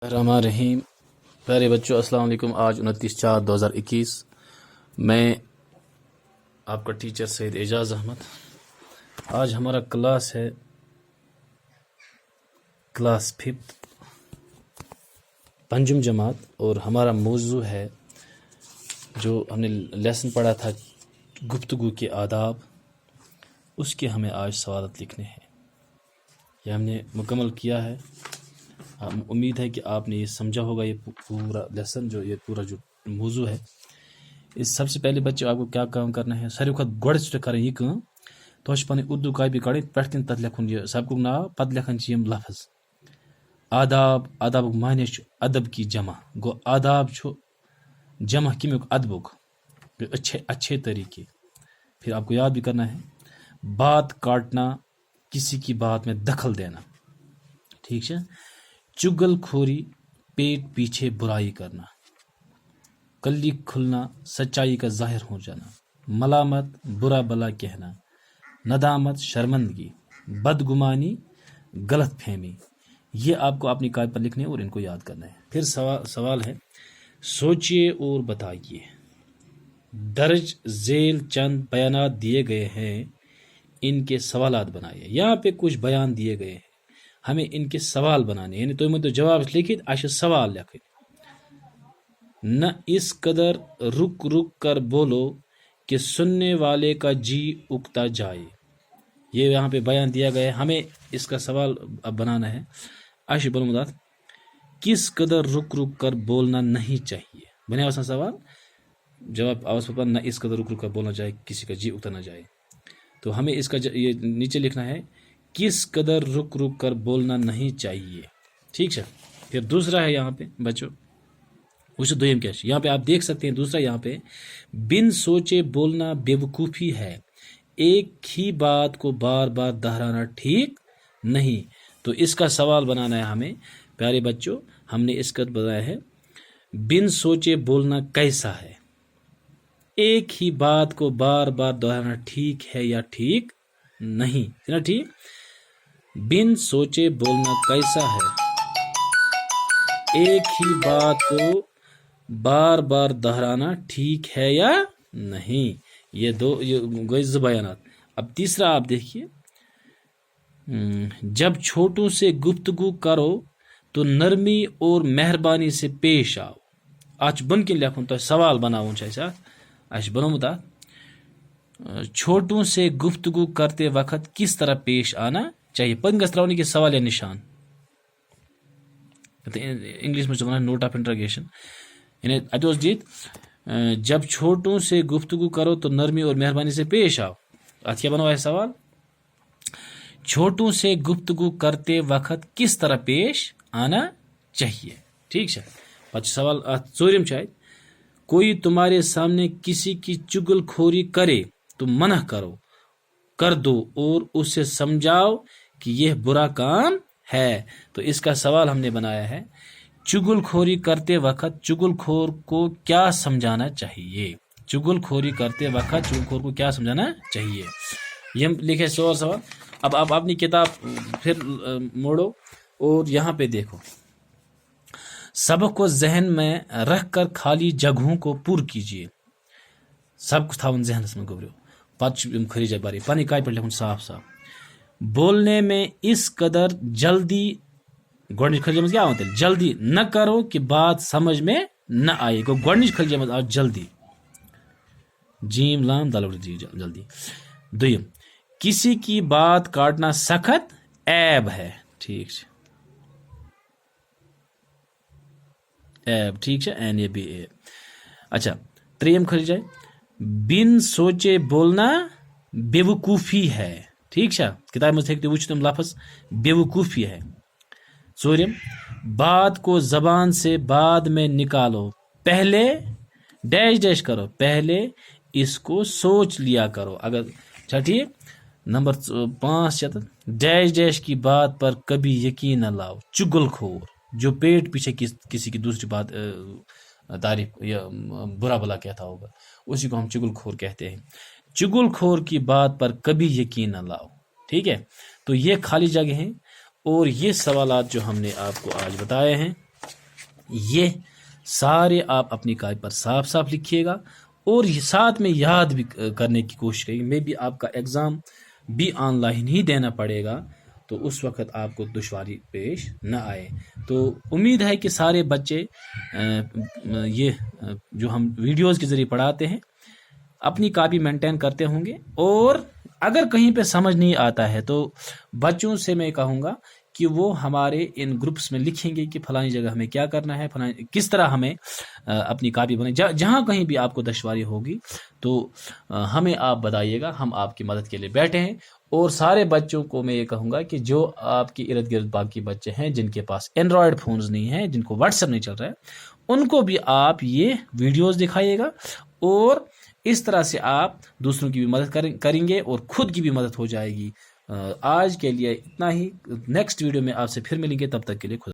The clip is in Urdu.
الرحمن الرحیم. پیارے بچوں السلام علیکم. آج 29/4/2021 میں آپ کا ٹیچر سید اعجاز احمد. آج ہمارا کلاس ہے کلاس 5 پنجم جماعت، اور ہمارا موضوع ہے جو ہم نے لیسن پڑھا تھا گفتگو کے آداب، اس کے ہمیں آج سوالات لکھنے ہیں. یہ ہم نے مکمل کیا ہے. امید ہے کہ آپ نے یہ سمجھا ہوگا. یہ پورا لیسن یہ پورا جو موضوع ہے، اس سب سے پہلے بچے آپ کو کیا کام کرنا ہے؟ ساروی کھت گۄڈٕ کریں یہ کام تو پنٕنۍ اردو کاپی کڑیں، پٮ۪ٹھ کن تتھ لکھن یہ سبقُک ناو، پتہٕ لکھن یم لفظ آداب. آدابُک معنی چھُ ادب کی جمع. گو آداب چھُ جمع کمیُک ادبُک، اچھے طریقے. پھر آپ کو یاد بھی کرنا ہے بات کاٹنا، کسی کی بات میں دخل دینا. ٹھیک ہے. چگل کھوری، پیٹ پیچھے برائی کرنا. کلی کھلنا، سچائی کا ظاہر ہو جانا. ملامت، برا بلا کہنا. ندامت، شرمندگی. بدگمانی، غلط فہمی. یہ آپ کو اپنی کاپی پر لکھنے اور ان کو یاد کرنا ہے. پھر سوال ہے، سوچئے اور بتائیے. درج ذیل چند بیانات دیے گئے ہیں، ان کے سوالات بنائیے. یہاں پہ کچھ بیان دیے گئے ہیں، ہمیں ان کے سوال بنانے، یعنی تو جواب لکھت اچھا سوال لکھت. نہ اس قدر رک رک کر بولو کہ سننے والے کا جی اکتا جائے. یہ یہاں پہ بیان دیا گیا ہے، ہمیں اس کا سوال اب بنانا ہے. اچھا بولوں کس قدر رک رک کر بولنا نہیں چاہیے. بنے وسا سوال جواب آواز پر نہ اس قدر رک رک کر بولنا چاہیے کسی کا جی اکتا نہ جائے. تو ہمیں اس کا یہ نیچے لکھنا ہے کس قدر رک رک کر بولنا نہیں چاہیے. ٹھیک ہے. پھر دوسرا ہے یہاں پہ بچوں اس دویم کیا ہے، یہاں پہ آپ دیکھ سکتے ہیں دوسرا یہاں پہ بن سوچے بولنا بے وقوفی ہے، ایک ہی بات کو بار بار دہرانا ٹھیک نہیں. تو اس کا سوال بنانا ہے ہمیں. پیارے بچوں ہم نے اس کا بتایا ہے بن سوچے بولنا کیسا ہے، ایک ہی بات کو بار بار دہرانا ٹھیک ہے یا ٹھیک نہیں. نا ٹھیک. بن سوچے بولنا کیسا ہے، ایک ہی بات کو بار بار دہرانا ٹھیک ہے یا نہیں. یہ دو بیانات. اب تیسرا آپ دیکھیے، جب چھوٹوں سے گفتگو کرو تو نرمی اور مہربانی سے پیش آؤ. آج بن کے لکھن تو سوال بناؤن اچھا بنومت چھوٹوں سے گفتگو کرتے وقت کس طرح پیش آنا چاہیے. پن گھس تراؤن کے سوال یا نشان، انگلش میں نوٹ آف انٹرگیشن. یعنی اتوس دت جب چھوٹوں سے گفتگو کرو تو نرمی اور مہربانی سے پیش آؤ. ات کیا بنوا ہے سوال، چھوٹوں سے گفتگو کرتے وقت کس طرح پیش آنا چاہیے. ٹھیک ہے. پتہ سوال ژورم شاید، کوئی تمہارے سامنے کسی کی چگل کھوری کرے تو منع کر دو اور اسے سمجھاؤ کہ یہ برا کام ہے. تو اس کا سوال ہم نے بنایا ہے چگل کھوری کرتے وقت چگل کھور کو کیا سمجھانا چاہیے. چگل کھوری کرتے وقت چگل کھور کو کیا سمجھانا چاہیے. یہ لکھے سوال. اب آپ اپنی کتاب پھر موڑو اور یہاں پہ دیکھو، سبق کو ذہن میں رکھ کر خالی جگہوں کو پور کیجیے. سب کچھ تھاون ذہنس میں گوبریو پتہ کھری جائے باری پانی کاپی پہ لکھن صاف صاف. بولنے میں اس قدر جلدی گۄڈنِچ کھلجے مز کیا ہوتا ہے جلدی نہ کرو کہ بات سمجھ میں نہ آئے. گو گۄڈنِچ کھلجے مز آج جلدی جیم لام دل جلدی. دویم، کسی کی بات کاٹنا سخت عیب ہے. ٹھیک ہے. عیب. ٹھیک ہے. این اے بی اے. اچھا تریم کھل جائے بن سوچے بولنا بے وقوفی ہے. ٹھیک ہے. کتاب میں ہیکتے وچھ تم لفظ بے وقوفی ہے. ژورم، بات کو زبان سے بعد میں نکالو، پہلے ڈیش ڈیش کرو، پہلے اس کو سوچ لیا کرو. اگر اچھا ٹھیک. نمبر 5 ڈیش ڈیش کی بات پر کبھی یقین نہ لاؤ. چگل کھور جو پیٹ پیچھے کسی کی دوسری بات تعریف یا برا بلا کہتا ہوگا، اسی کو ہم چگل کھور کہتے ہیں. چگل کھور کی بات پر کبھی یقین نہ لاؤ. ٹھیک ہے. تو یہ خالی جگہ ہیں اور یہ سوالات جو ہم نے آپ کو آج بتائے ہیں یہ سارے آپ اپنی کاپی پر صاف صاف لکھیے گا اور یہ ساتھ میں یاد بھی کرنے کی کوشش کریں. میں بھی آپ کا ایگزام بھی آن لائن ہی دینا پڑے گا تو اس وقت آپ کو دشواری پیش نہ آئے. تو امید ہے کہ سارے بچے یہ جو ہم ویڈیوز کے ذریعے پڑھاتے ہیں اپنی کاپی مینٹین کرتے ہوں گے. اور اگر کہیں پہ سمجھ نہیں آتا ہے تو بچوں سے میں کہوں گا کہ وہ ہمارے ان گروپس میں لکھیں گے کہ فلانی جگہ ہمیں کیا کرنا ہے، فلانی کس طرح ہمیں اپنی کاپی بنائیں. جہاں کہیں بھی آپ کو دشواری ہوگی تو ہمیں آپ بتائیے گا، ہم آپ کی مدد کے لیے بیٹھے ہیں. اور سارے بچوں کو میں یہ کہوں گا کہ جو آپ کے ارد گرد باقی بچے ہیں جن کے پاس اینڈرائڈ فونز نہیں ہیں، جن کو واٹس ایپ نہیں چل رہا ہے، ان کو بھی آپ یہ ویڈیوز دکھائیے گا اور اس طرح سے آپ دوسروں کی بھی مدد کریں گے اور خود کی بھی مدد ہو جائے گی. آج کے لیے اتنا ہی. نیکسٹ ویڈیو میں آپ سے پھر ملیں گے، تب تک کے لیے خدا.